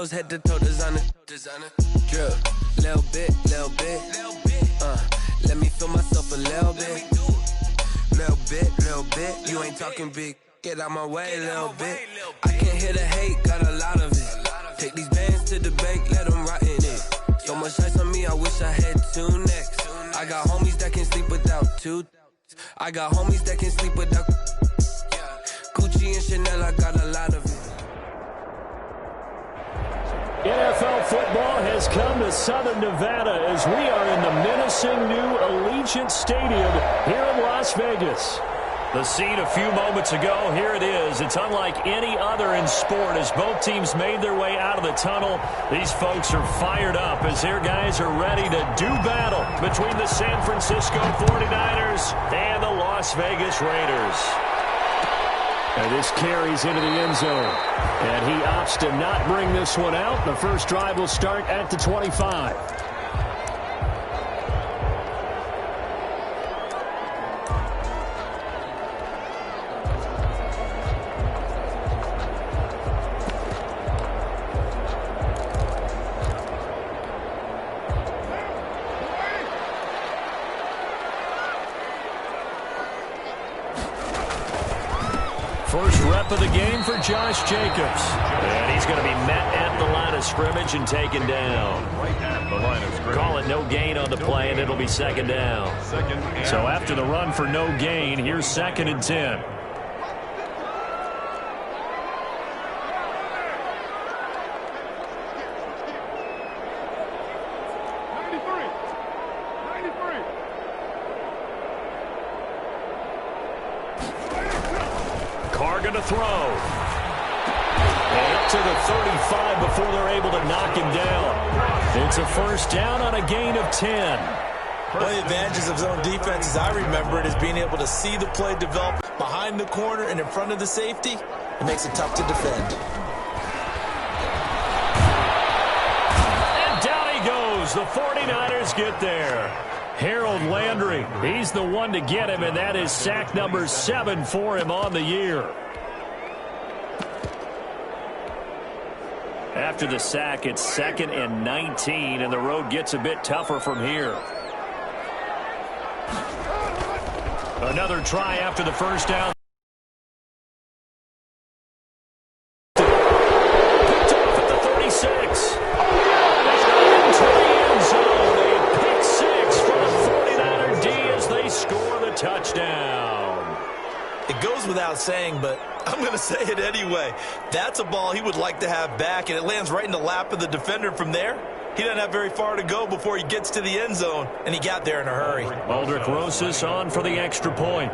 toes, head to toe, designer. Drip, little bit. Let me feel myself a little bit. Little bit. You ain't talking big. Get out my way, little bit. I can't hear the hate, got a lot of it. Take these bands to the bank, let them rot in it. So much ice on me, I wish I had two necks. I got homies that can sleep without two. I got homies that can sleep without Gucci and Chanel, I got a lot of it. NFL football has come to Southern Nevada as we are in the menacing new Allegiant Stadium here in Las Vegas. The scene a few moments ago, here it is. It's unlike any other in sport as both teams made their way out of the tunnel. These folks are fired up as their guys are ready to do battle between the San Francisco 49ers and the Las Vegas Raiders. And this carries into the end zone. And he opts to not bring this one out. The first drive will start at the 25. First rep of the game for Josh Jacobs. And he's going to be met at the line of scrimmage and taken down. Right at the line of scrimmage. Call it no gain on the play, and it'll be second down. So after the run for no gain, here's 2nd and 10. To throw. And up to the 35 before they're able to knock him down. It's a first down on a gain of 10. One of the advantages of zone defense, as I remember it, is being able to see the play develop behind the corner and in front of the safety. It makes it tough to defend. And down he goes. The 49ers get there. Harold Landry, he's the one to get him, and that is sack number 7 for him on the year. After the sack, it's 2nd and 19, and the road gets a bit tougher from here. Another try after the first down. Picked off at the 36. Into the end zone. A pick 6 for the 49er D as they score the touchdown. It goes without saying, but I'm going to say it anyway. That's a ball he would like to have back, and it lands right in the lap of the defender from there. He doesn't have very far to go before he gets to the end zone, and he got there in a hurry. Aldrich Rosas on for the extra point.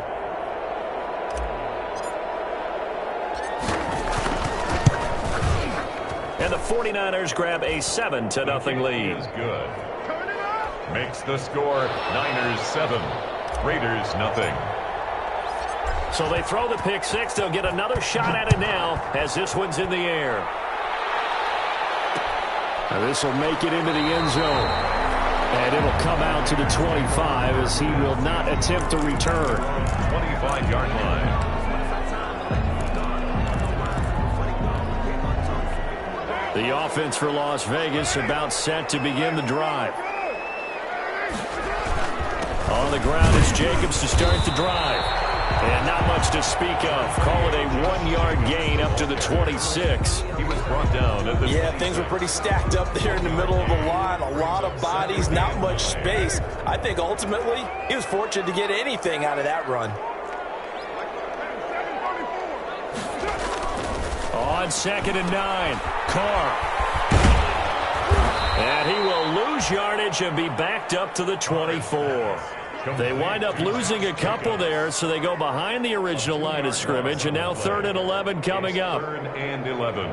And the 49ers grab a 7-0 lead. Is good. Makes the score Niners 7, Raiders nothing. So they throw the pick 6. They'll get another shot at it now as this one's in the air. Now this will make it into the end zone. And it'll come out to the 25 as he will not attempt to return. 25-yard line. The offense for Las Vegas about set to begin the drive. On the ground is Jacobs to start the drive. And not much to speak of. Call it a 1-yard gain up to the 26. He was brought down at the... Yeah, things were pretty stacked up there in the middle of the line. A lot of bodies, not much space. I think ultimately he was fortunate to get anything out of that run. On 2nd and 9, Carr. And he will lose yardage and be backed up to the 24. They wind up losing a couple there, so they go behind the original line of scrimmage, and now 3rd and 11 coming up. 3rd and 11.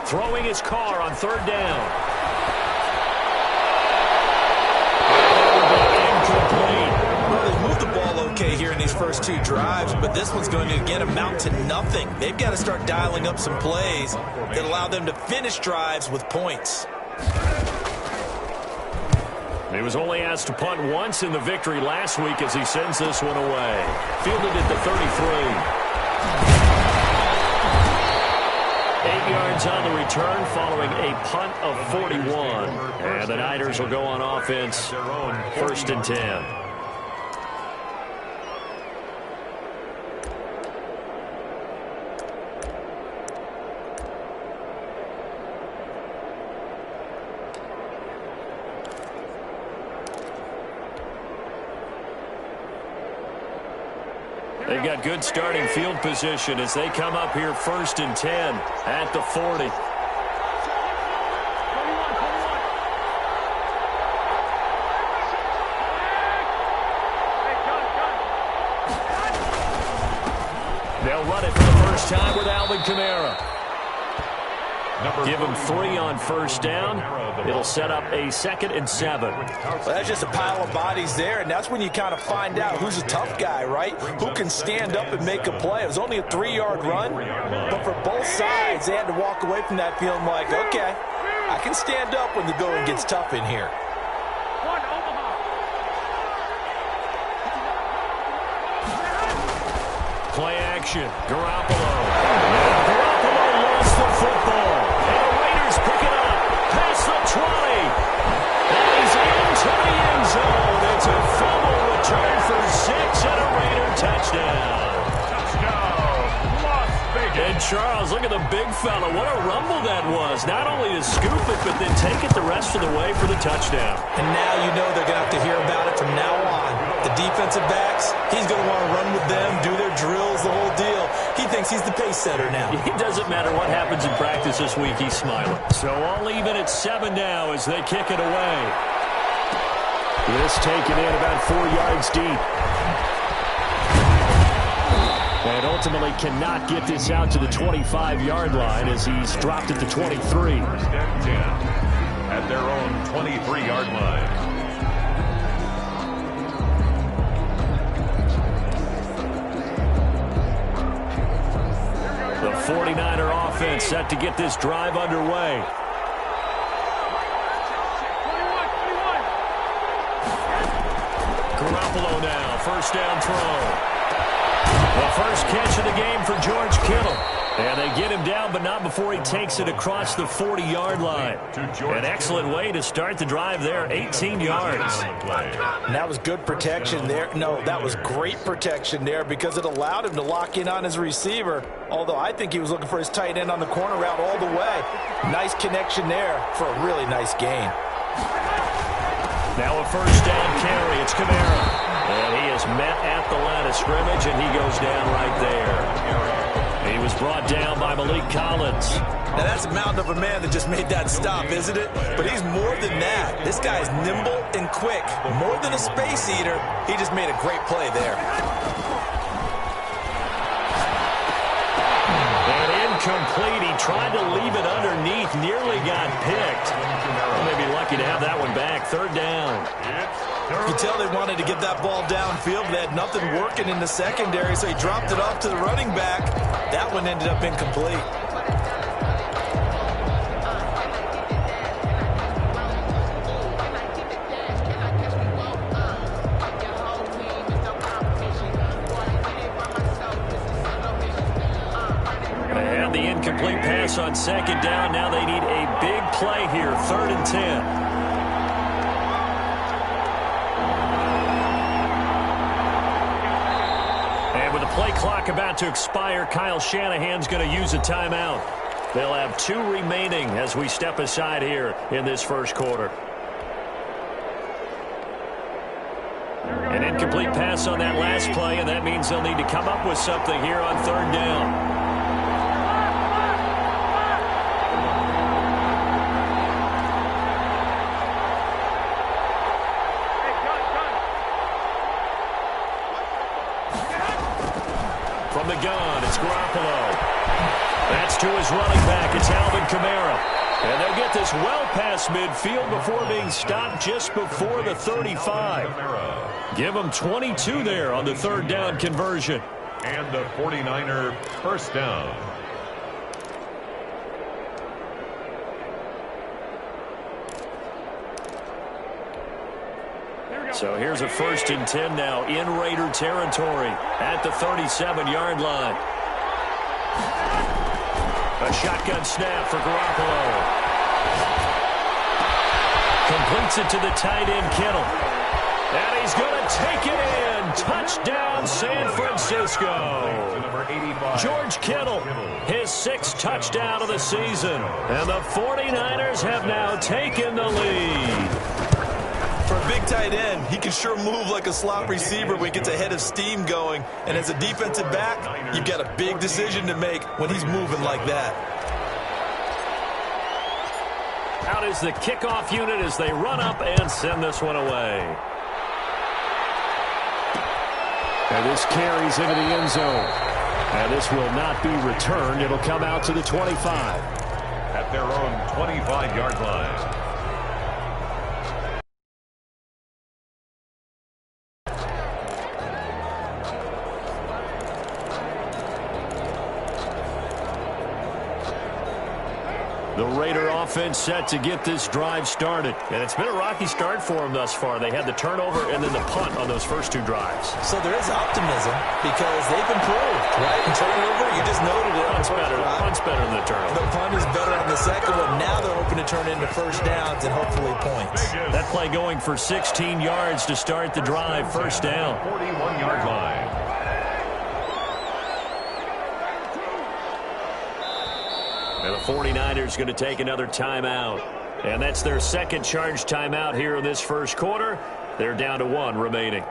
Throwing his car on 3rd down. Here in these first 2 drives, but this one's going to again amount to nothing. They've got to start dialing up some plays that allow them to finish drives with points. He was only asked to punt once in the victory last week as he sends this one away. Fielded at the 33. 8 yards on the return following a punt of 41. And the Niners will go on offense, 1st and 10. They've got good starting field position as they come up here 1st and 10 at the 40. They'll run it for the first time with Alvin Kamara. Give him 3 on 1st down. It'll set up a 2nd and 7. Well, that's just a pile of bodies there, and that's when you kind of find out who's a tough guy, right? Who can stand up and make a play. It was only a 3-yard run, but for both sides, they had to walk away from that feeling like, okay, I can stand up when the going gets tough in here. Play action. Garoppolo. Garoppolo lost the football. And the Raiders pick it up. Past the 20. And he's into the end zone. It's a fumble return for 6 and a Raider touchdown. And Charles, look at the big fella. What a rumble that was. Not only to scoop it, but then take it the rest of the way for the touchdown. And now you know they're going to have to hear about it from now on. The defensive backs, he's going to want to run with them, do their drills, the whole deal. He thinks he's the pace setter now. It doesn't matter what happens in practice this week, he's smiling. So all even at 7 now as they kick it away. This taken in about 4 yards deep. And ultimately cannot get this out to the 25-yard line as he's dropped at the 23. 1st and 10 at their own 23-yard line. The 49er offense set to get this drive underway. Garoppolo now, 1st down throw. The first catch of the game for George Kittle. And they get him down, but not before he takes it across the 40-yard line. An excellent way to start the drive there, 18 yards. And that was good protection there. No, that was great protection there because it allowed him to lock in on his receiver, although I think he was looking for his tight end on the corner route all the way. Nice connection there for a really nice gain. Now a 1st down carry. It's Kamara. And he is met at the line of scrimmage, and he goes down right there. He was brought down by Malik Collins. Now, that's a mountain of a man that just made that stop, isn't it? But he's more than that. This guy is nimble and quick. More than a space eater, he just made a great play there. And incomplete. He tried to leave it underneath, nearly got picked. Well, maybe lucky to have that one back. 3rd down. You can tell they wanted to get that ball downfield, but they had nothing working in the secondary, so he dropped it off to the running back. That one ended up incomplete. They had the incomplete pass on 2nd down. Now they need a big play here, 3rd and 10. Play clock about to expire. Kyle Shanahan's going to use a timeout. They'll have 2 remaining as we step aside here in this 1st quarter. An incomplete pass on that last play, and that means they'll need to come up with something here on 3rd down. From the gun, it's Garoppolo. That's to his running back. It's Alvin Kamara. And they'll get this well past midfield before being stopped just before the 35. Give them 22 there on the 3rd down conversion. And the 49er 1st down. So here's a 1st and 10 now in Raider territory at the 37-yard line. A shotgun snap for Garoppolo. Completes it to the tight end, Kittle. And he's going to take it in. Touchdown, San Francisco. George Kittle, his 6th touchdown of the season. And the 49ers have now taken the lead. For a big tight end, he can sure move like a slot receiver when he gets a head of steam going. And as a defensive back, you've got a big decision to make when he's moving like that. Out is the kickoff unit as they run up and send this one away. And this carries into the end zone. And this will not be returned. It'll come out to the 25. At their own 25-yard line. The Raider offense set to get this drive started. And it's been a rocky start for them thus far. They had the turnover and then the punt on those first 2 drives. So there is optimism because they've improved, right? And turnover, you just noted it. Punt's better than the turnover. The punt is better on the second one. Now they're hoping to turn into first downs and hopefully points. That play going for 16 yards to start the drive. First down. 41-yard line. And the 49ers going to take another timeout. And that's their 2nd charge timeout here in this first quarter. They're down to 1 remaining.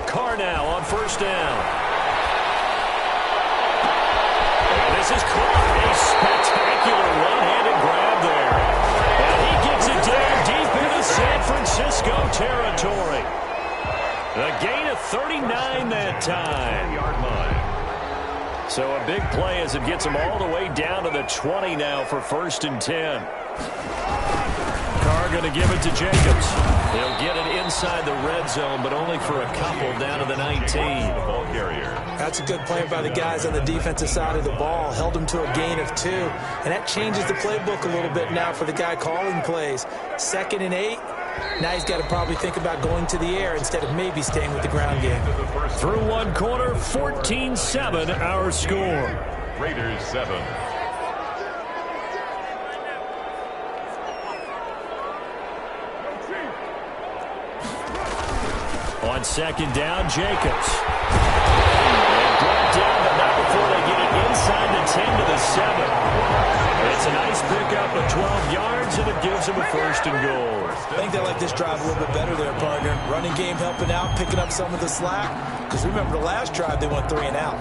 Carr now on first down. This is caught. A spectacular one-handed grab there. And he gets it down deep into San Francisco territory. A gain of 39 that time. So a big play as it gets him all the way down to the 20 now for 1st and 10. Carr going to give it to Jacobs. He'll get it inside the red zone, but only for a couple down to the 19. Ball carrier. That's a good play by the guys on the defensive side of the ball. Held him to a gain of 2. And that changes the playbook a little bit now for the guy calling plays. 2nd and 8. Now he's got to probably think about going to the air instead of maybe staying with the ground game. Through 1 quarter, 14-7 our score. Raiders 7. On 2nd down, Jacobs. And brought down, but not before they get it inside the 10 to the 7. It's a nice pickup of 12 yards, and it gives them a 1st and goal. I think they like this drive a little bit better there, partner. Running game helping out, picking up some of the slack. Because remember the last drive, they went 3 and out.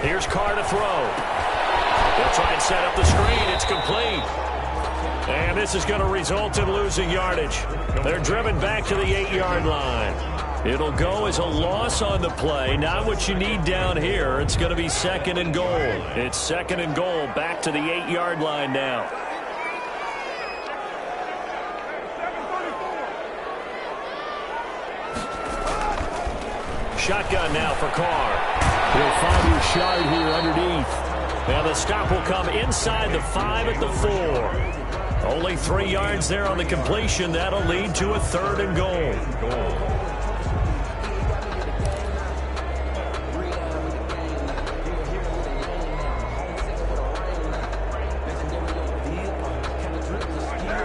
Here's Carr to throw. They'll try and set up the screen. It's complete. And this is going to result in losing yardage. They're driven back to the 8-yard line. It'll go as a loss on the play. Not what you need down here. It's going to be 2nd and goal. It's 2nd and goal back to the 8-yard line now. Shotgun now for Carr. He'll find his shot here underneath. Now the stop will come inside the 5 at the 4. Only 3 yards there on the completion. That'll lead to a 3rd and goal.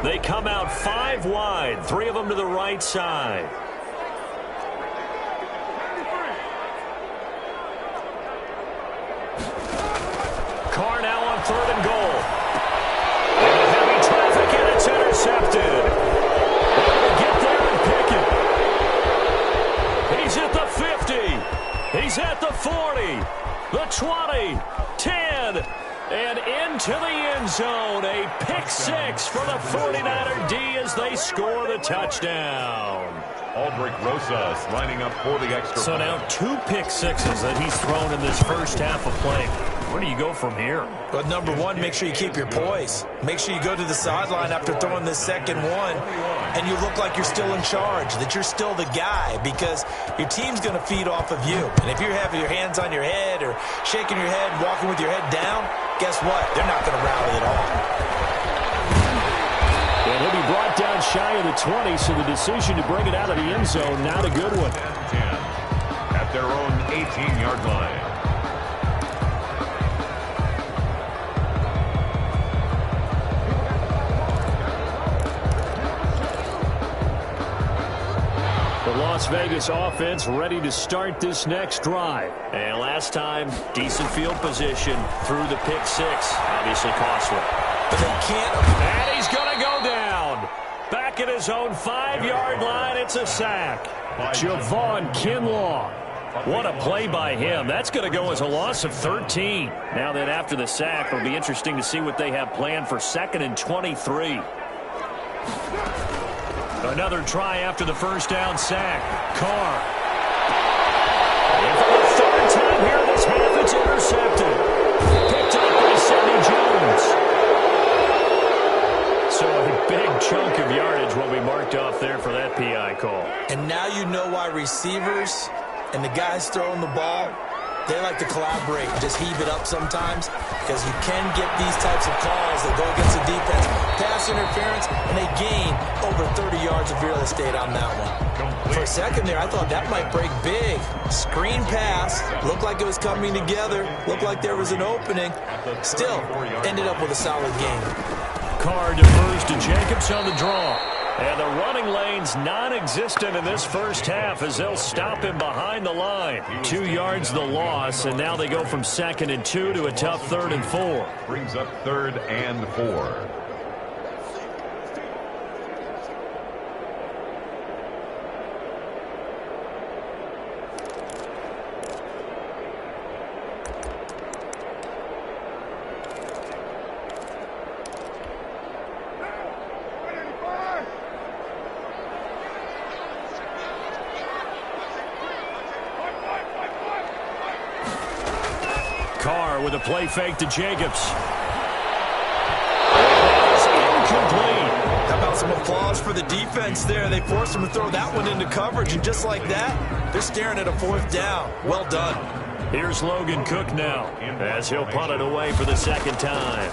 They come out 5 wide, 3 of them to the right side. Carr now on 3rd and goal. And heavy traffic, and it's intercepted. They'll get there and pick it. He's at the 50. He's at the 40. The 20. 10. And into the end zone, a pick six for the 49er D as they score the touchdown. Aldrich Rosas lining up for the extra So point. now 2 pick sixes that he's thrown in this first half of play. Where do you go from here? But number one, make sure you keep your poise. Make sure you go to the sideline after throwing this second one, and you look like you're still in charge, that you're still the guy, because your team's going to feed off of you. And if you're having your hands on your head or shaking your head, walking with your head down, guess what? They're not going to rally at all. And he'll be brought down shy of the 20, so the decision to bring it out of the end zone, not a good one. 10 at their own 18-yard line. The Las Vegas offense ready to start this next drive. And last time, decent field position through the pick six. Obviously costly. But they can't. And he's going to go down. Back at his own 5-yard line, it's a sack. Javon Kinlaw. What a play by him. That's going to go as a loss of 13. Now then, after the sack, it'll be interesting to see what they have planned for 2nd and 23. Another try after the first down sack. Carr. And for the 3rd time here this half, it's intercepted. Picked up by Sidney Jones. So a big chunk of yardage will be marked off there for that PI call. And now you know why receivers and the guys throwing the ball, they like to collaborate and just heave it up sometimes, because you can get these types of calls that go against the defense, pass interference, and they gain over 30 yards of real estate on that one. For a second there, I thought that might break big. Screen pass, looked like it was coming together, looked like there was an opening. Still, ended up with a solid game. Carr defers to Jacobs on the draw. And the running lane's non-existent in this first half as they'll stop him behind the line. 2 yards the loss, and now they go from 2nd and 2 to a tough 3rd and 4. Brings up 3rd and 4. Carr with a play fake to Jacobs. It's incomplete. How about some applause for the defense there? They forced him to throw that one into coverage, and just like that, they're staring at a 4th down. Well done. Here's Logan Cook now as he'll punt it away for the 2nd time.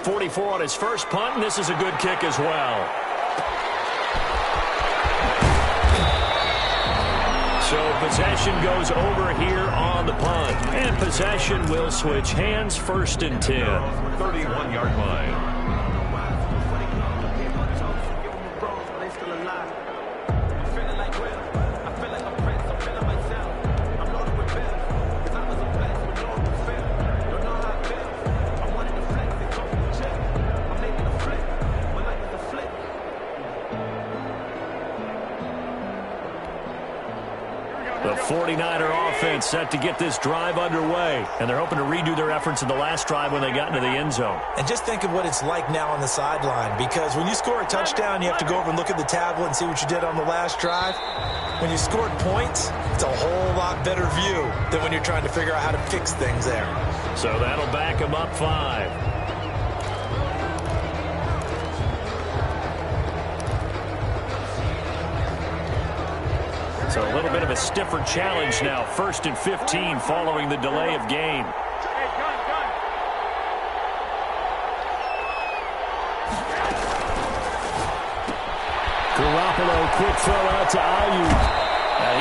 44 on his first punt, and this is a good kick as well. So possession goes over here on the punt. And possession will switch hands, 1st and 10. 31-yard line. The 49er offense set to get this drive underway. And they're hoping to redo their efforts in the last drive when they got into the end zone. And just think of what it's like now on the sideline, because when you score a touchdown, you have to go over and look at the tablet and see what you did on the last drive. When you scored points, it's a whole lot better view than when you're trying to figure out how to fix things there. So that'll back them up 5. So a little bit of a stiffer challenge now. 1st and 15 following the delay of game. Garoppolo, quick throw out to Ayuk.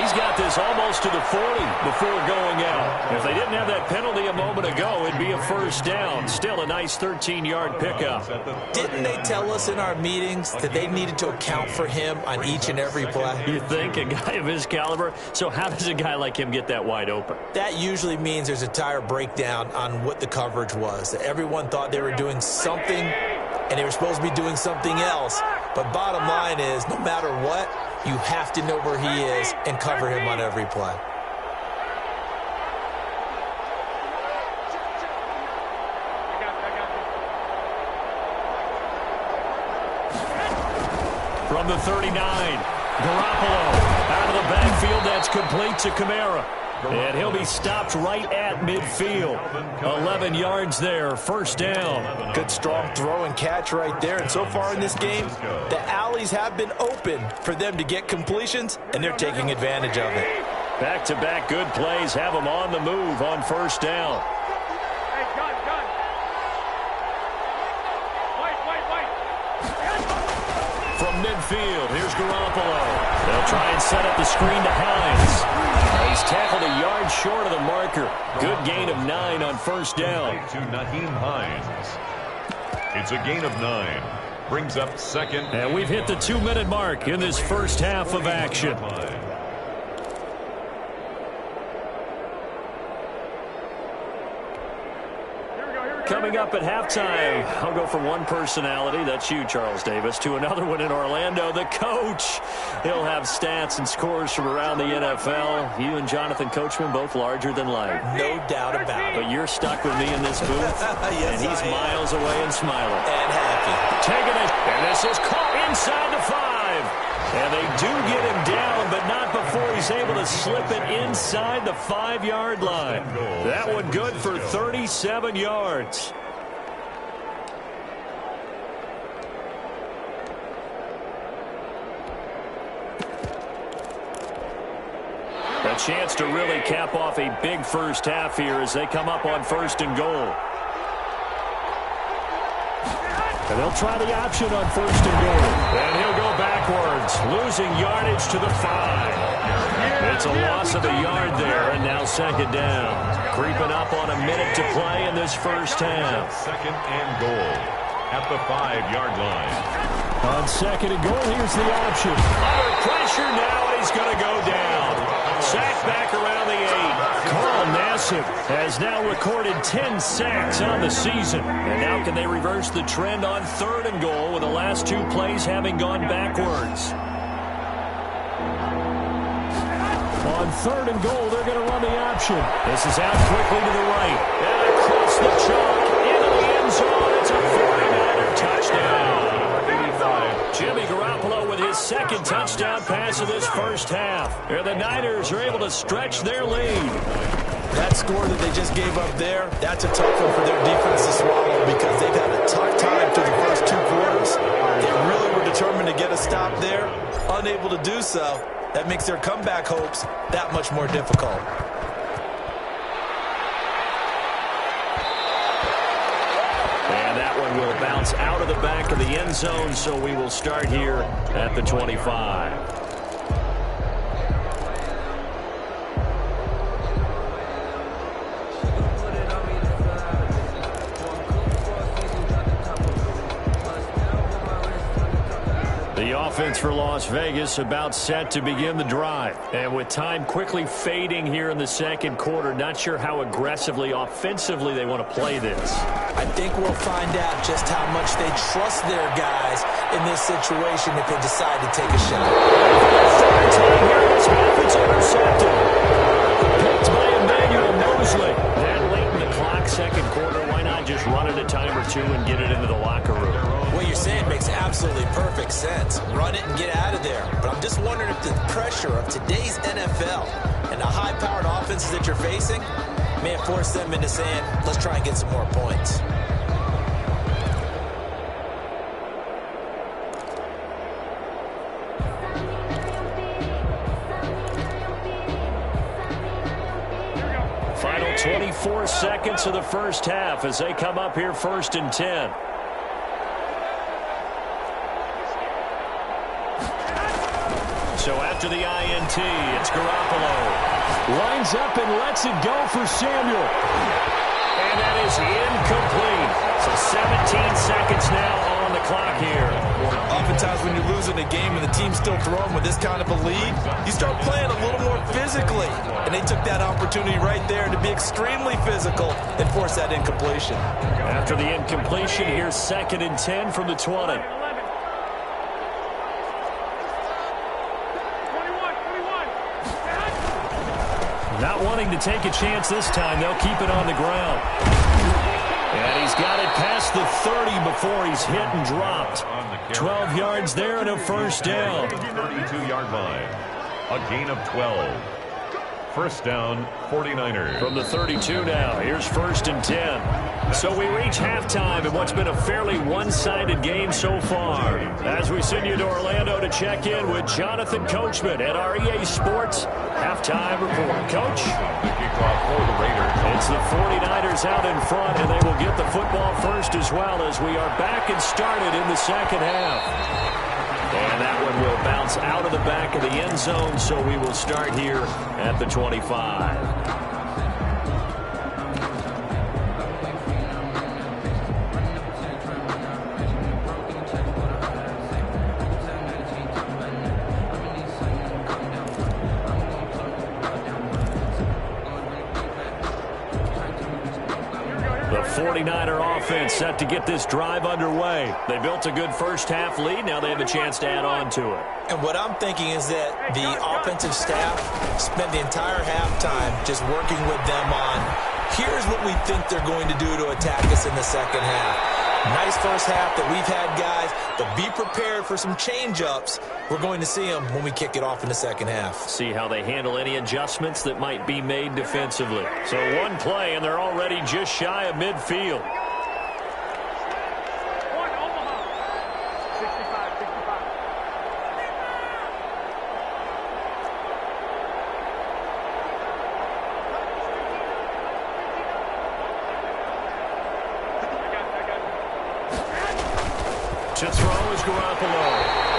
He's got this almost to the 40 before going out. If they didn't have that penalty a moment ago, it'd be a 1st down. Still a nice 13-yard pickup. Didn't they tell us in our meetings that they needed to account for him on each and every play? You think, a guy of his caliber? So how does a guy like him get that wide open? That usually means there's a entire breakdown on what the coverage was. That everyone thought they were doing something, and they were supposed to be doing something else. But bottom line is, no matter what, you have to know where he is and cover him on every play. from the 39. Garoppolo out of the backfield. That's complete to Kamara. And he'll be stopped right at midfield. 11 yards there, first down. Good strong throw and catch right there. And so far in this game, the alleys have been open for them to get completions, and they're taking advantage of it. Back-to-back good plays have them on the move on first down. From midfield, here's Garoppolo. They'll try and set up the screen to Hines. He's tackled a yard short of the marker. Good gain of 9 on first down. To Nyheim Hines. It's a gain of 9. Brings up second. And we've hit the 2-minute mark in this first half of action. Coming up at halftime, I'll go from one personality, that's you, Charles Davis, to another one in Orlando, the coach. He'll have stats and scores from around the NFL. You and Jonathan Coachman, both larger than life. No doubt about it. But you're stuck with me in this booth, yes, and he's miles away and smiling. And happy. Taking it, and this is caught inside the 5. And they do get him down, but not before he's able to slip it inside the 5-yard line. That one good for 37 yards. A chance to really cap off a big first half here as they come up on first and goal. And they'll try the option on first and goal. And he'll go backwards, losing yardage to the 5. It's a loss of a yard there, and now second down. Creeping up on a minute to play in this first half. Second and goal at the 5-yard line. On second and goal, here's the option. Under pressure now, and he's going to go down. Sacked back around the 8. Carl Nassib has now recorded 10 sacks on the season. And now can they reverse the trend on third and goal with the last 2 plays having gone backwards? On third and goal, they're going to run the option. This is out quickly to the right. And across the chalk into the end zone. It's a 49er touchdown. Jimmy Garoppolo with his second touchdown pass of this first half. And the Niners are able to stretch their lead. That score that they just gave up there, that's a tough one for their defense to swallow because they've had a tough time through the first 2 quarters. They really were determined to get a stop there, unable to do so. That makes their comeback hopes that much more difficult. And that one will bounce out of the back of the end zone, so we will start here at the 25. The offense for Las Vegas about set to begin the drive. And with time quickly fading here in the second quarter, not sure how aggressively, offensively they want to play this. I think we'll find out just how much they trust their guys in this situation if they decide to take a shot. It's intercepted. Picked by Emmanuel Mosley. That late in the clock, second quarter, why not just run it a time or two and get it into the locker room? What you're saying makes absolutely perfect sense. Run it and get out of there. But I'm just wondering if the pressure of today's NFL and the high-powered offenses that you're facing may have forced them into saying, let's try and get some more points. Final 24 seconds of the first half as they come up here first and 10. So after the INT, it's Garoppolo. Lines up and lets it go for Samuel. And that is incomplete. So 17 seconds now on the clock here. Oftentimes when you're losing a game and the team's still throwing with this kind of a lead, you start playing a little more physically. And they took that opportunity right there to be extremely physical and force that incompletion. After the incompletion, here's second and 10 from the 20. Not wanting to take a chance this time, they'll keep it on the ground. And And he's got it past the 30 before he's hit and dropped. 12 yards there and a first down. 32-yard line. A gain of 12. First down, 49ers. From the 32 now, here's 1st and 10. So we reach halftime in what's been a fairly one-sided game so far. As we send you to Orlando to check in with Jonathan Coachman at our EA Sports halftime report. Coach? The kickoff for the Raiders. It's the 49ers out in front, and they will get the football first as well as we are back and started in the second half. And that one will bounce out of the back of the end zone, so we will start here at the 25. The 49er offense set to get this drive underway. They built a good first-half lead. Now they have a chance to add on to it. And what I'm thinking is that the offensive staff spent the entire halftime just working with them on, here's what we think they're going to do to attack us in the second half. Nice first half that we've had, guys, but be prepared for some change-ups. We're going to see them when we kick it off in the second half. See how they handle any adjustments that might be made defensively. So one play, and they're already just shy of midfield. To throw is Garoppolo.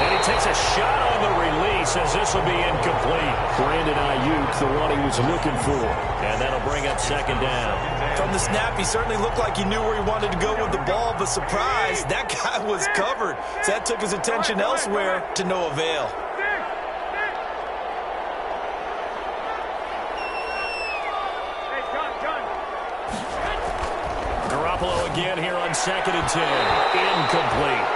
And he takes a shot on the release as this will be incomplete. Brandon Ayuk, the one he was looking for. And that'll bring up second down. From the snap, he certainly looked like he knew where he wanted to go with the ball, but surprise, that guy was covered. So that took his attention elsewhere to no avail. Garoppolo again here on 2nd and 10. Incomplete.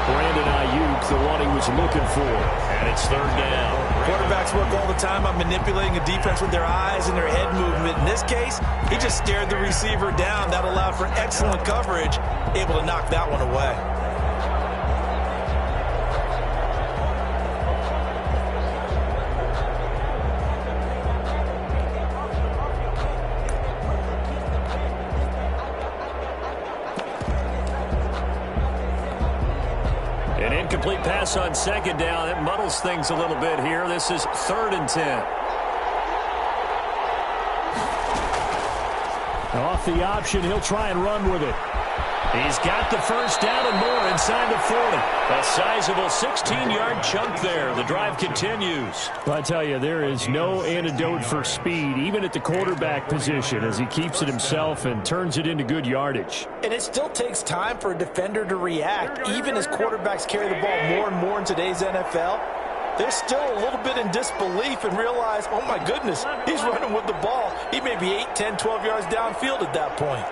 Brandon Ayuk, the one he was looking for. And it's third down. Quarterbacks work all the time on manipulating a defense with their eyes and their head movement. In this case, he just stared the receiver down. That allowed for excellent coverage, able to knock that one away. An incomplete pass on second down. It muddles things a little bit here. This is 3rd and 10. Off the option, he'll try and run with it. He's got the first down and more inside the 40. A sizable 16-yard chunk there. The drive continues. Well, I tell you, there is no antidote for speed, even at the quarterback position, as he keeps it himself and turns it into good yardage. And it still takes time for a defender to react. Even as quarterbacks carry the ball more and more in today's NFL, they're still a little bit in disbelief and realize, oh my goodness, he's running with the ball. He may be 8, 10, 12 yards downfield at that point.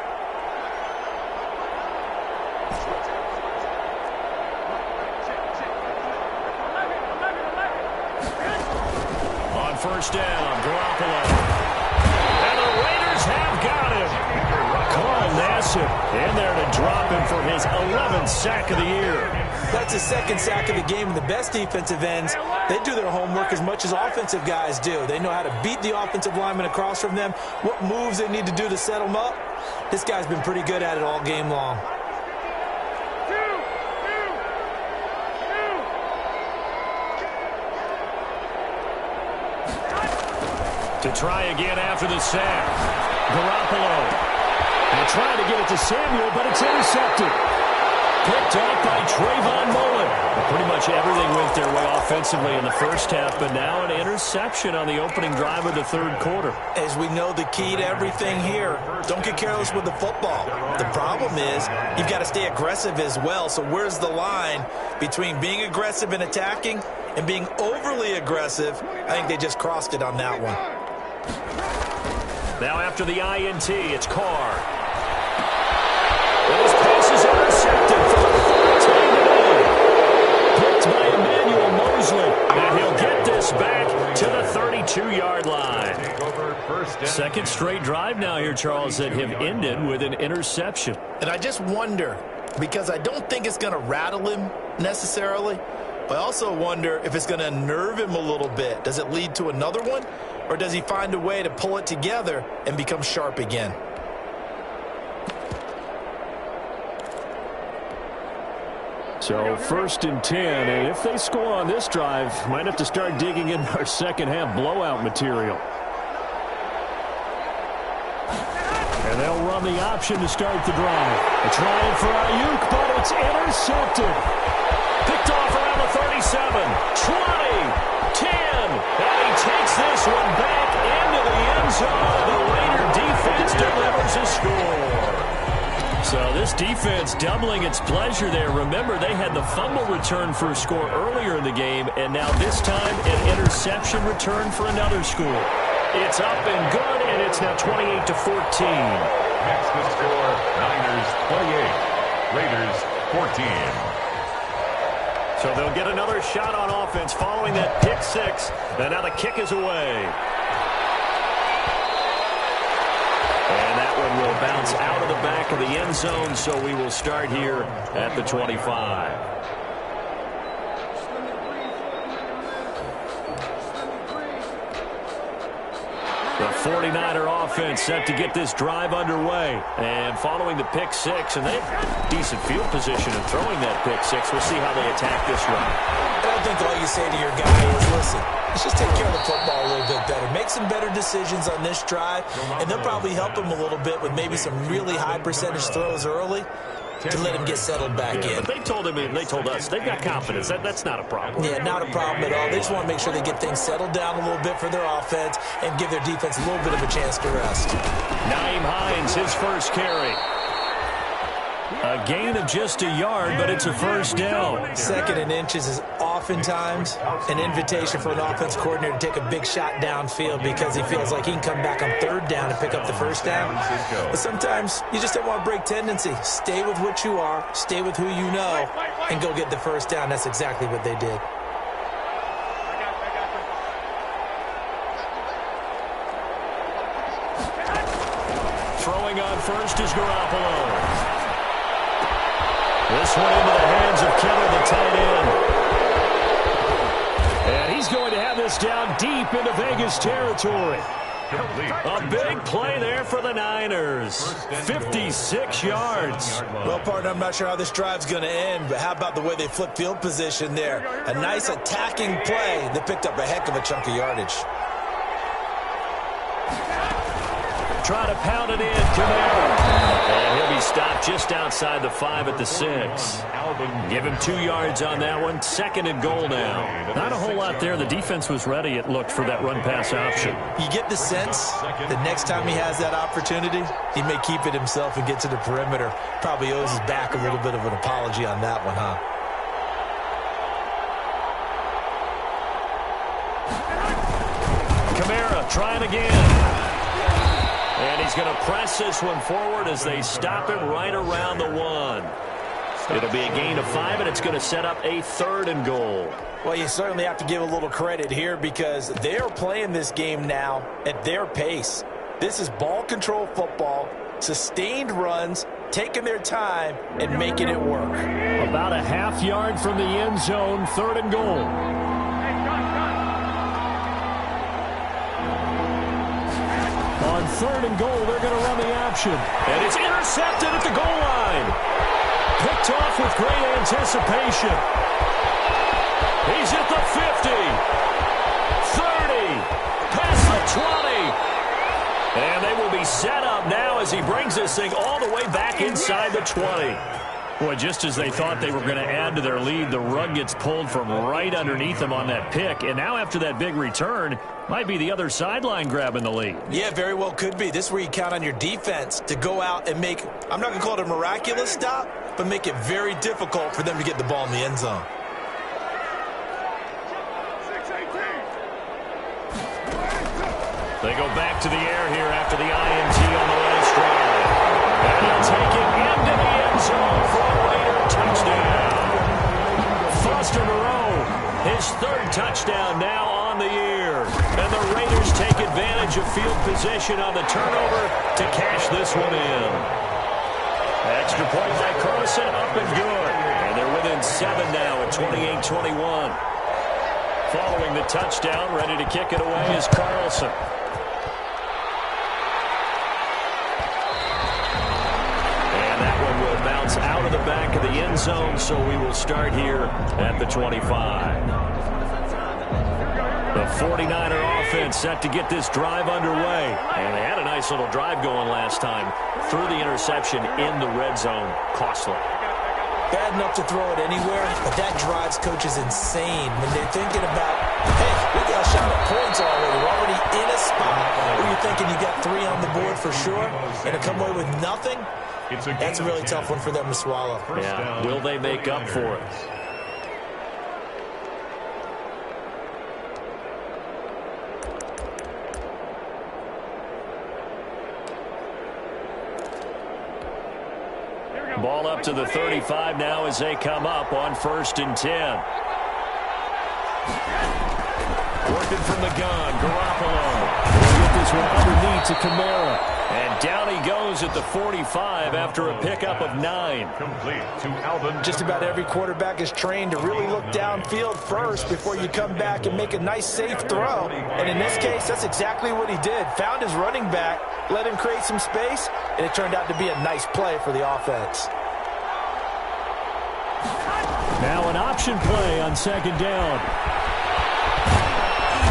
On first down, Garoppolo. And the Raiders have got him. Carl Nassib in there to drop him for his 11th sack of the year. That's his second sack of the game, and the best defensive ends, they do their homework as much as offensive guys do. They know how to beat the offensive lineman across from them, what moves they need to do to set them up. This guy's been pretty good at it all game long. To try again after the sack. Garoppolo. They're trying to get it to Samuel, but it's intercepted. Picked off by Trayvon Mullen. Pretty much everything went their way offensively in the first half, but now an interception on the opening drive of the third quarter. As we know, the key to everything here, don't get careless with the football. The problem is you've got to stay aggressive as well. So where's the line between being aggressive and attacking and being overly aggressive? I think they just crossed it on that one. Now after the INT, it's Carr. And his pass is intercepted for the 14 to 9. Picked by Emmanuel Mosley. And he'll get this back to the 32. 2-yard line. Second straight drive now here, Charles, that have ended with an interception. And I just wonder, because I don't think it's going to rattle him necessarily, but I also wonder if it's going to unnerve him a little bit. Does it lead to another one, or does he find a way to pull it together and become sharp again? So 1st and 10, and if they score on this drive, might have to start digging in our second half blowout material. And they'll run the option to start the drive. A try for Ayuk, but it's intercepted. Picked off around the 37, 20, 10, and he takes this one back into the end zone. The Raider defense delivers a score. So this defense doubling its pleasure there. Remember, they had the fumble return for a score earlier in the game, and now this time an interception return for another score. It's up and good, and it's now 28-14. Next the score, Niners 28, Raiders 14. So they'll get another shot on offense following that pick six, and now the kick is away. And that one will bounce out of the back of the end zone, so we will start here at the 25. The 49er offense set to get this drive underway. And following the pick six, and they have decent field position in throwing that pick six. We'll see how they attack this run. I think all you say to your guy is, listen, let's just take care of the football a little bit better. Make some better decisions on this drive, and they'll probably help him a little bit with maybe some really high percentage throws early to let him get settled back in. But they told him, and they told us, they've got confidence. That's not a problem. Yeah, not a problem at all. They just want to make sure they get things settled down a little bit for their offense and give their defense a little bit of a chance to rest. Nyheim Hines, his first carry. A gain of just a yard, but it's a first down. 2nd and inches is oftentimes an invitation for an offense coordinator to take a big shot downfield because he feels like he can come back on 3rd down and pick up the first down. But sometimes you just don't want to break tendency. Stay with what you are, stay with who you know, and go get the first down. That's exactly what they did. Throwing on first is Garoppolo. This one into the hands of Kittle, the tight end. And he's going to have this down deep into Vegas territory. A big play there for the Niners. 56 yards. Well, partner, I'm not sure how this drive's going to end, but how about the way they flip field position there? A nice attacking play that picked up a heck of a chunk of yardage. Try to pound it in, Kamara. And he'll be stopped just outside the 5 at the 6. Give him 2 yards on that one. 2nd and goal now. Not a whole lot there. The defense was ready, it looked, for that run-pass option. You get the sense that next time he has that opportunity, he may keep it himself and get to the perimeter. Probably owes his back a little bit of an apology on that one, huh? Kamara trying again. And he's going to press this one forward as they stop him right around the 1. It'll be a gain of 5, and it's going to set up a 3rd and goal. Well, you certainly have to give a little credit here because they're playing this game now at their pace. This is ball control football, sustained runs, taking their time, and making it work. About a half yard from the end zone, 3rd and goal. On 3rd and goal, they're going to run the option. And it's intercepted at the goal line. Picked off with great anticipation. He's at the 50. 30. Past the 20. And they will be set up now as he brings this thing all the way back inside the 20. Boy, just as they thought they were going to add to their lead, the rug gets pulled from right underneath them on that pick. And now after that big return, might be the other sideline grabbing the lead. Yeah, very well could be. This is where you count on your defense to go out and make, I'm not going to call it a miraculous stop, but make it very difficult for them to get the ball in the end zone. They go back to the air here after the INT on the last drive. And he'll take it into the end zone for a Raider touchdown. Foster Moreau, his 3rd touchdown now on the year. And the Raiders change of field position on the turnover to cash this one in. Extra point by Carlson, up and good. And they're within 7 now at 28-21. Following the touchdown, ready to kick it away is Carlson. And that one will bounce out of the back of the end zone, so we will start here at the 25. The 49er offense set to get this drive underway. And they had a nice little drive going last time. Threw the interception in the red zone. Costly. Bad enough to throw it anywhere, but that drives coaches insane when they're thinking about, hey, we got a shot at points already. We're already in a spot where you're thinking you got 3 on the board for sure, and to come away with nothing, that's a really tough one for them to swallow. Yeah, will they make up for it? Ball up to the 35 now as they come up on 1st and 10. Working from the gun, Garoppolo. We'll get this one underneath to Kamara. And down he goes at the 45 after a pickup of 9. Complete to Alvin. Just about every quarterback is trained to really look downfield first before you come back and make a nice, safe throw. And in this case, that's exactly what he did. Found his running back, let him create some space, and it turned out to be a nice play for the offense. Now an option play on 2nd down.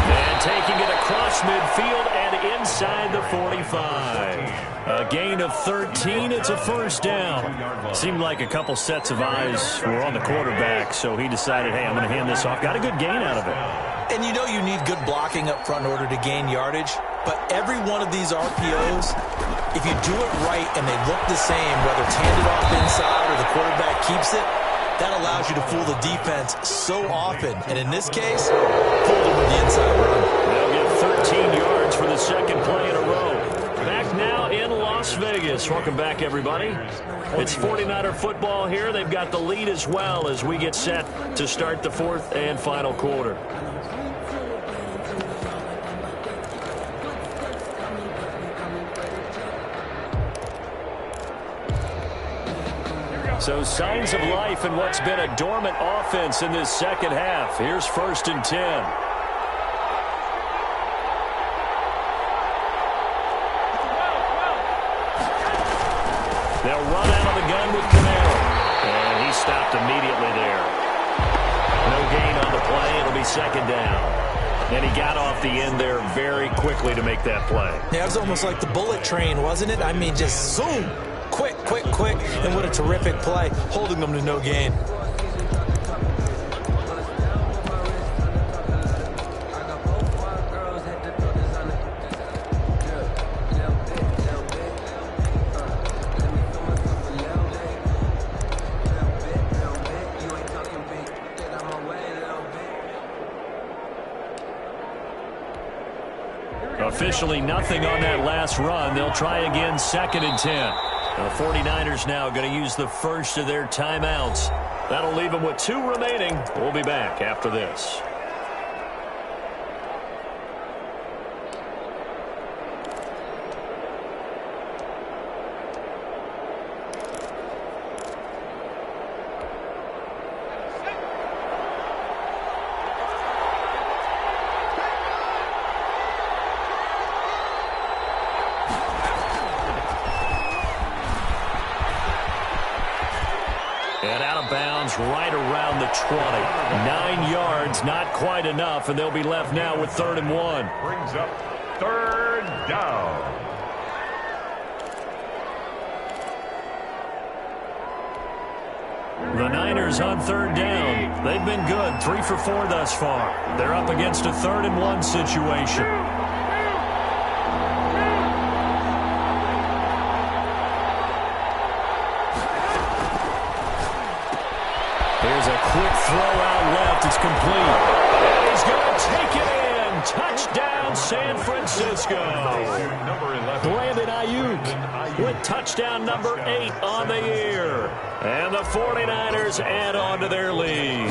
And taking it across midfield and inside the 45. A gain of 13. It's a 1st down. Seemed like a couple sets of eyes were on the quarterback, so he decided, hey, I'm going to hand this off. Got a good gain out of it. And you know you need good blocking up front in order to gain yardage, but every one of these RPOs, if you do it right and they look the same, whether it's handed off inside or the quarterback keeps it, that allows you to fool the defense so often. And in this case, fooled them with the inside run. They'll get 13 yards for the 2nd play in a row. Back now in Las Vegas. Welcome back, everybody. It's 49er football here. They've got the lead as well as we get set to start the 4th and final quarter. So signs of life in what's been a dormant offense in this 2nd half. Here's 1st and 10. They'll run out of the gun with Kamara. And he stopped immediately there. No gain on the play. It'll be 2nd down. And he got off the end there very quickly to make that play. Yeah, it was almost like the bullet train, wasn't it? I mean, just zoom. Quick, quick, quick, and what a terrific play, holding them to no gain. Officially nothing on that last run. They'll try again 2nd and 10. The 49ers now going to use the first of their timeouts. That'll leave them with 2 remaining. We'll be back after this. And out of bounds right around the 20. 9 yards, not quite enough, and they'll be left now with 3rd and 1. Brings up 3rd down. The Niners on 3rd down. They've been good, 3 for 4 thus far. They're up against a 3rd and 1 situation. Here's a quick throw out left. It's complete. And he's going to take it in. Touchdown, San Francisco. Brandon Ayuk with touchdown number 8 on the year. And the 49ers add on to their lead.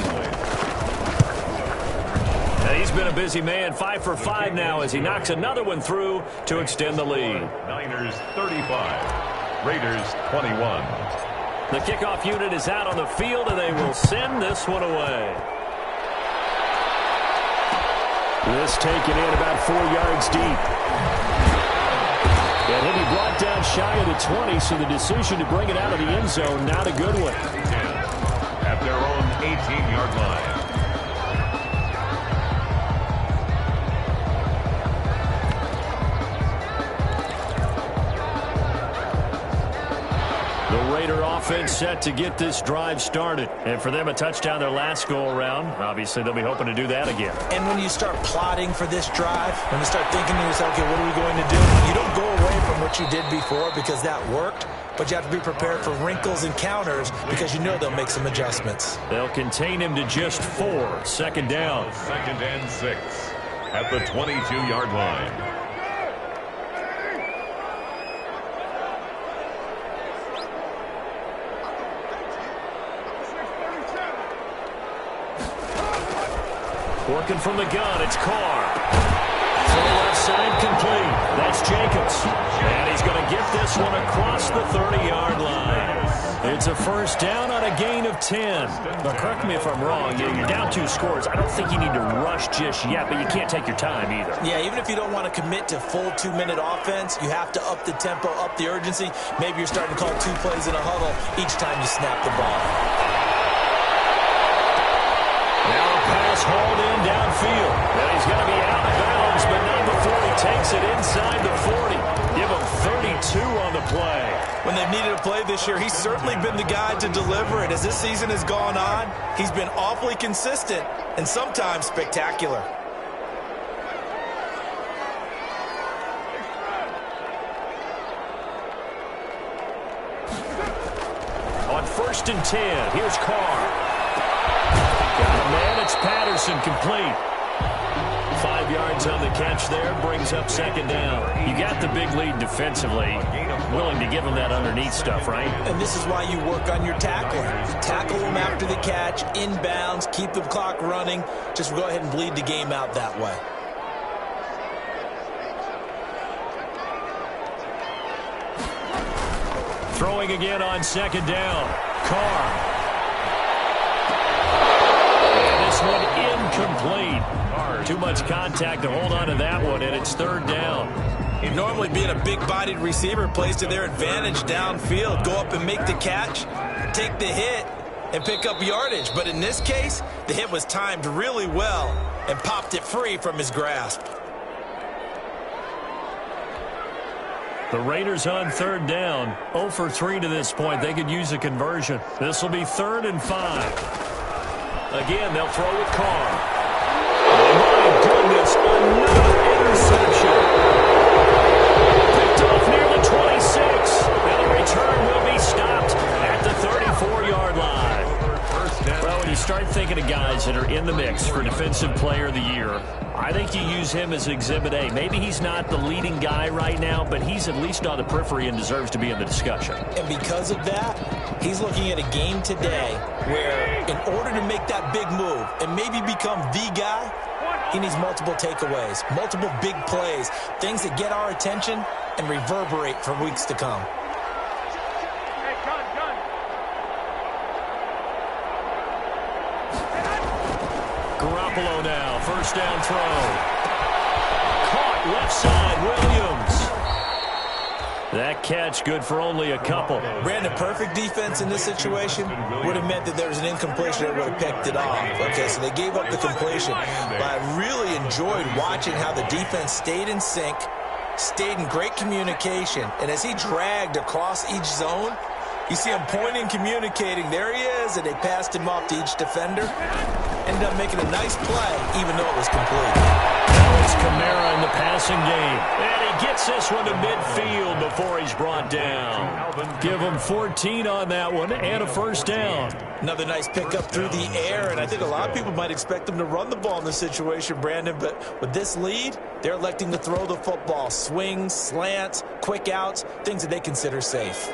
And he's been a busy man, 5 for 5 now as he knocks another one through to extend the lead. Niners 35, Raiders 21. The kickoff unit is out on the field, and they will send this one away. This taken in about 4 yards deep. And he'll be brought down shy of the 20, so the decision to bring it out of the end zone, not a good one. At their own 18-yard line. The Raider offense set to get this drive started. And for them, a touchdown their last go-around. Obviously, they'll be hoping to do that again. And when you start plotting for this drive, when you start thinking to yourself, okay, what are we going to do? You don't go away from what you did before because that worked, but you have to be prepared for wrinkles and counters because you know they'll make some adjustments. They'll contain him to just 4. Second down. 2nd and 6 at the 22-yard line. Working from the gun, it's Carr. Throw left side complete. That's Jacobs. And he's going to get this one across the 30-yard line. It's a first down on a gain of 10. Now, correct me if I'm wrong. You're down 2 scores. I don't think you need to rush just yet, but you can't take your time either. Yeah, even if you don't want to commit to full 2-minute offense, you have to up the tempo, up the urgency. Maybe you're starting to call 2 plays in a huddle each time you snap the ball. Pass hauled in downfield. And he's going to be out of bounds, but not before he takes it inside the 40. Give him 32 on the play. When they've needed a play this year, he's certainly been the guy to deliver it. As this season has gone on, he's been awfully consistent and sometimes spectacular. On 1st and 10, here's Carr. Got a man, it's Patterson, complete. 5 yards on the catch there, brings up 2nd down. You got the big lead defensively. Willing to give him that underneath stuff, right? And this is why you work on your tackling. Tackle him after the catch, inbounds, keep the clock running. Just go ahead and bleed the game out that way. Throwing again on 2nd down. Carr. One incomplete. Too much contact to hold on to that one, and it's 3rd down. Normally being a big-bodied receiver plays to their advantage downfield. Go up and make the catch, take the hit, and pick up yardage. But in this case, the hit was timed really well and popped it free from his grasp. The Raiders on 3rd down. 0 for 3 to this point. They could use a conversion. This will be 3rd and 5. Again, they'll throw with Carr. Oh, my goodness, another interception. Picked off near the 26. And the return will be stopped at the 34-yard line. Well, when you start thinking of guys that are in the mix for Defensive Player of the Year, I think you use him as Exhibit A. Maybe he's not the leading guy right now, but he's at least on the periphery and deserves to be in the discussion. And because of that, he's looking at a game today where in order to make that big move and maybe become the guy, he needs multiple takeaways, multiple big plays, things that get our attention and reverberate for weeks to come. Garoppolo now, 1st down throw. Caught left side, Williams. That catch good for only a couple. Brandon, perfect defense in this situation would have meant that there was an incompletion that would have picked it off. Okay, so they gave up the completion. But I really enjoyed watching how the defense stayed in sync, stayed in great communication, and as he dragged across each zone, you see him pointing, communicating. There he is, and they passed him off to each defender. Ended up making a nice play, even though it was complete. Now it's Kamara in the passing game. And he gets this one to midfield before he's brought down. Give him 14 on that one and a 1st down. Another nice pickup through the air, and I think a lot of people might expect them to run the ball in this situation, Brandon, but with this lead, they're electing to throw the football. Swings, slants, quick outs, things that they consider safe.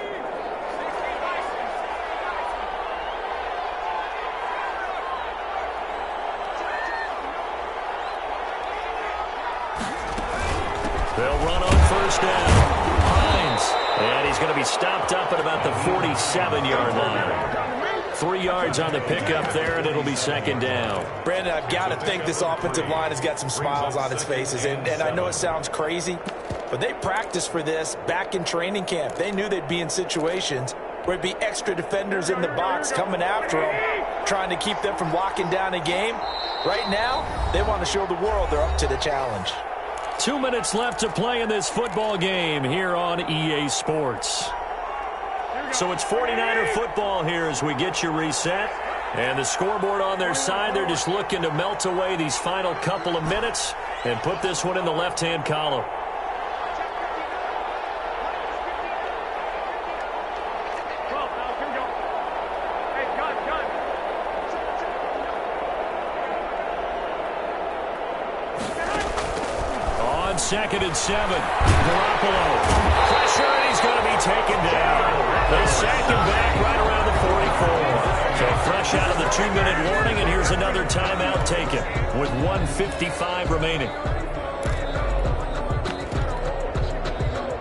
They'll run on first down. Hines. And he's going to be stopped up at about the 47-yard line. 3 yards on the pickup there, and it'll be second down. Brandon, I've got to think this offensive line has got some smiles on its faces. And I know it sounds crazy, but they practiced for this back in training camp. They knew they'd be in situations where it'd be extra defenders in the box coming after them, trying to keep them from locking down a game. Right now, they want to show the world they're up to the challenge. 2 minutes left to play in this football game here on EA Sports. So it's 49er football here as we get you reset. And the scoreboard on their side, they're just looking to melt away these final couple of minutes and put this one in the left-hand column. Second and 7. Garoppolo. Pressure, and he's going to be taken down. They sack him back right around the 44. So fresh out of the 2-minute warning, and here's another timeout taken with 1:55 remaining.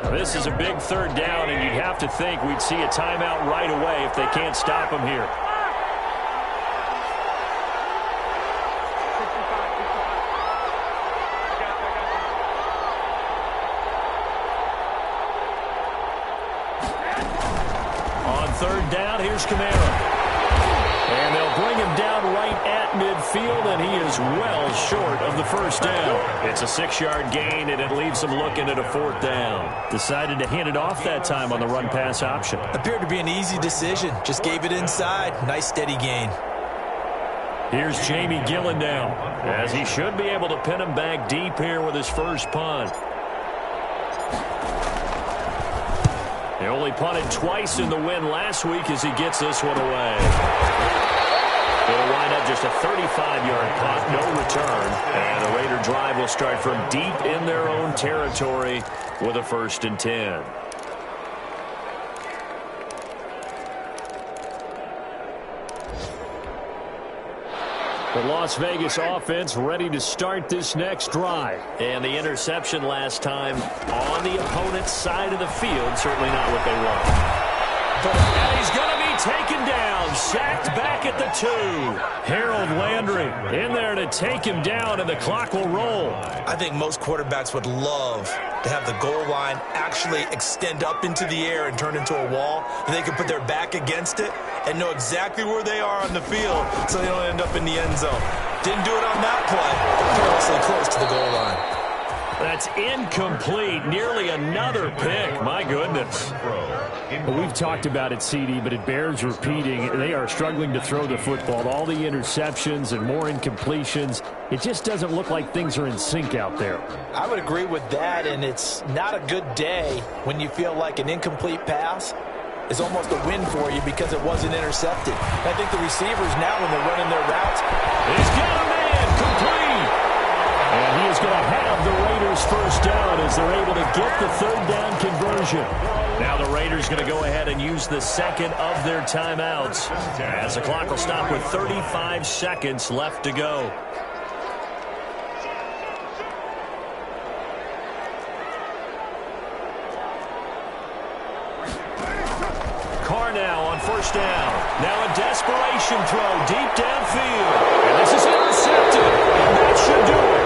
Now, this is a big third down, and you'd have to think we'd see a timeout right away if they can't stop him here. Third down, here's Kamara. And they'll bring him down right at midfield, and he is well short of the first down. It's a 6-yard gain, and it leaves them looking at a 4th down. Decided to hand it off that time on the run-pass option. Appeared to be an easy decision. Just gave it inside. Nice, steady gain. Here's Jamie Gillen now, as he should be able to pin him back deep here with his first punt. He only punted twice in the win last week as he gets this one away. It'll wind up just a 35-yard punt, no return. And the Raider drive will start from deep in their own territory with a 1st and 10. The Las Vegas offense ready to start this next drive. And the interception last time on the opponent's side of the field, certainly not what they want. And he's going to be taken down, sacked back at the 2. Harold Landry in there to take him down, and the clock will roll. I think most quarterbacks would love to have the goal line actually extend up into the air and turn into a wall, and they can put their back against it and know exactly where they are on the field so they don't end up in the end zone. Didn't do it on that play. Perilously close to the goal line. That's incomplete. Nearly another pick. My goodness. Well, we've talked about it, CD, but it bears repeating. They are struggling to throw the football. All the interceptions and more incompletions. It just doesn't look like things are in sync out there. I would agree with that, and it's not a good day when you feel like an incomplete pass is almost a win for you because it wasn't intercepted. I think the receivers now, when they're running their routes, he's got a man complete. And he is going to have the Raiders first down as they're able to get the 3rd down conversion. Now the Raiders going to go ahead and use the second of their timeouts as the clock will stop with 35 seconds left to go. Carr now on first down. Now a desperation throw deep downfield. And this is intercepted. And that should do it.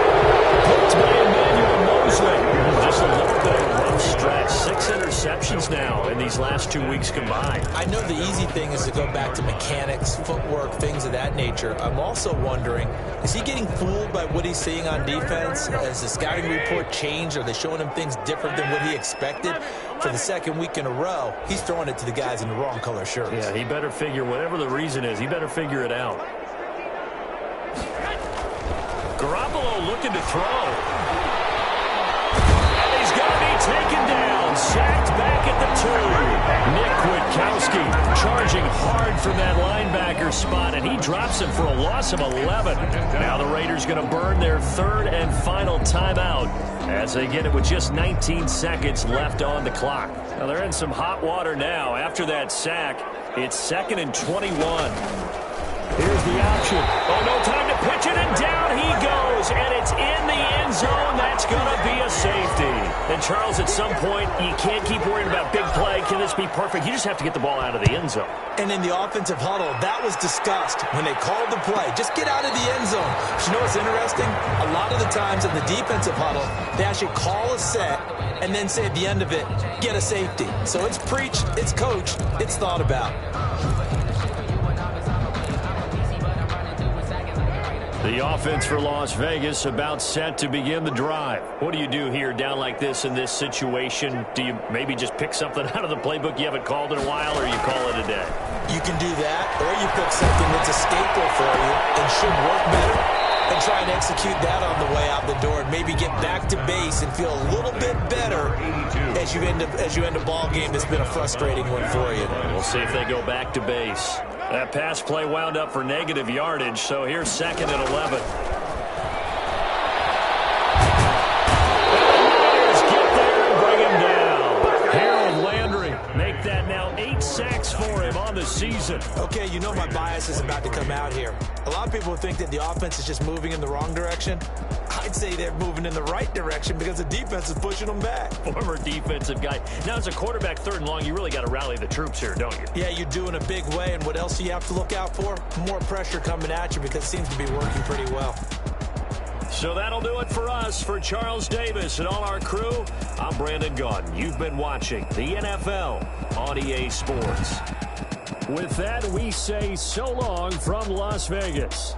Picked by Emmanuel Mosley. Just a little bit of a rough stretch. 6 interceptions now in these last 2 weeks combined. I know the easy thing is to go back to mechanics, footwork, things of that nature. I'm also wondering, is he getting fooled by what he's seeing on defense? Has the scouting report changed? Are they showing him things different than what he expected? For the 2nd week in a row, he's throwing it to the guys in the wrong color shirts. Yeah, he better figure, whatever the reason is, he better figure it out. Garoppolo looking to throw. And he's going to be taken down, sacked back at the 2. Nick Kwiatkowski charging hard from that linebacker spot, and he drops him for a loss of 11. Now the Raiders going to burn their 3rd and final timeout as they get it with just 19 seconds left on the clock. Now they're in some hot water now. After that sack, it's 2nd and 21. Here's the option. Oh, no time to pitch it, and down he goes, and it's in the end zone. That's going to be a safety. And, Charles, at some point, you can't keep worrying about big play. Can this be perfect? You just have to get the ball out of the end zone. And in the offensive huddle, that was discussed when they called the play. Just get out of the end zone. But you know what's interesting? A lot of the times in the defensive huddle, they actually call a set and then say at the end of it, get a safety. So it's preached, it's coached, it's thought about. The offense for Las Vegas about set to begin the drive. What do you do here down like this in this situation? Do you maybe just pick something out of the playbook you haven't called in a while, or you call it a day? You can do that, or you pick something that's a staple for you and should work better, and try and execute that on the way out the door and maybe get back to base and feel a little bit better as you end a ball game that's been a frustrating one for you. We'll see if they go back to base. That pass play wound up for negative yardage, so here's 2nd and 11. Get there and bring him down. Harold Landry make that now 8 sacks for him on the season. Okay, you know my bias is about to come out here. A lot of people think that the offense is just moving in the wrong direction. I'd say they're moving in the right direction because the defense is pushing them back. Former defensive guy. Now, as a quarterback 3rd and long, you really got to rally the troops here, don't you? Yeah, you do in a big way, and what else do you have to look out for? More pressure coming at you because it seems to be working pretty well. So that'll do it for us. For Charles Davis and all our crew, I'm Brandon Gaudin. You've been watching the NFL on EA Sports. With that, we say so long from Las Vegas.